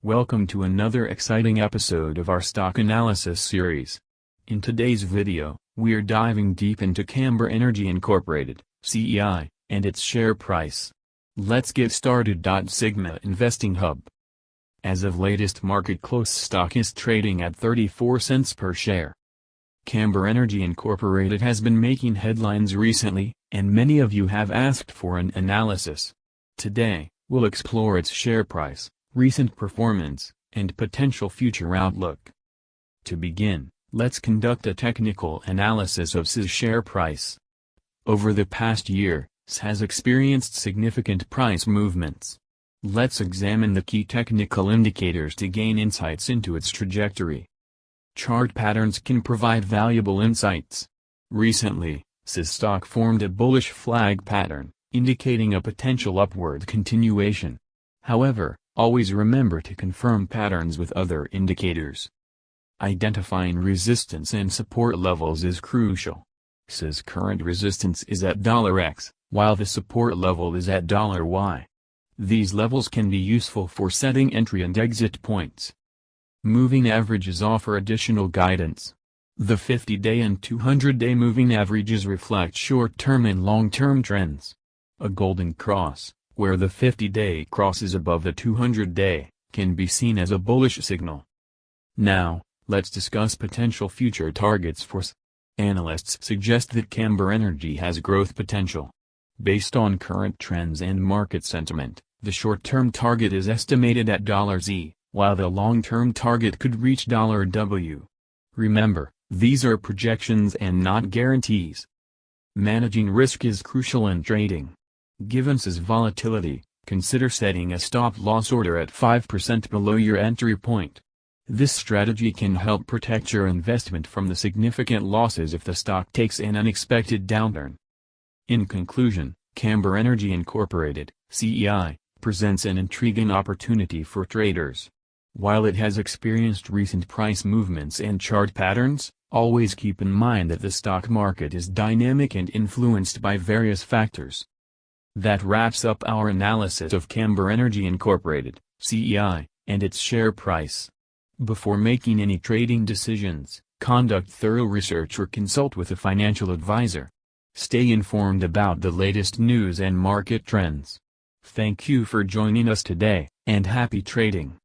Welcome to another exciting episode of our stock analysis series. In today's video, we're diving deep into Camber Energy Incorporated, CEI, and its share price. Let's get started. Sigma Investing Hub. As of latest market close, stock is trading at 34 cents per share. Camber Energy Incorporated has been making headlines recently, and many of you have asked for an analysis. Today, we'll explore its share price, recent performance, and potential future outlook. To begin, let's conduct a technical analysis of CEI's share price. Over the past year, CEI has experienced significant price movements. Let's examine the key technical indicators to gain insights into its trajectory. Chart patterns can provide valuable insights. Recently, CEI's stock formed a bullish flag pattern, indicating a potential upward continuation. However, always remember to confirm patterns with other indicators. Identifying resistance and support levels is crucial. CEI's current resistance is at $X, while the support level is at $Y. These levels can be useful for setting entry and exit points. Moving averages offer additional guidance. The 50-day and 200-day moving averages reflect short-term and long-term trends. A golden cross, where the 50-day crosses above the 200-day, can be seen as a bullish signal. Now, let's discuss potential future targets for CEI. Analysts suggest that Camber Energy has growth potential. Based on current trends and market sentiment, the short-term target is estimated at $Z, while the long-term target could reach $W. Remember, these are projections and not guarantees. Managing risk is crucial in trading. Given CEI's volatility, consider setting a stop-loss order at 5% below your entry point. This strategy can help protect your investment from the significant losses if the stock takes an unexpected downturn. In conclusion, Camber Energy Incorporated, CEI, presents an intriguing opportunity for traders. While it has experienced recent price movements and chart patterns, always keep in mind that the stock market is dynamic and influenced by various factors. That wraps up our analysis of Camber Energy Incorporated, CEI, and its share price. Before making any trading decisions, conduct thorough research or consult with a financial advisor. Stay informed about the latest news and market trends. Thank you for joining us today, and happy trading.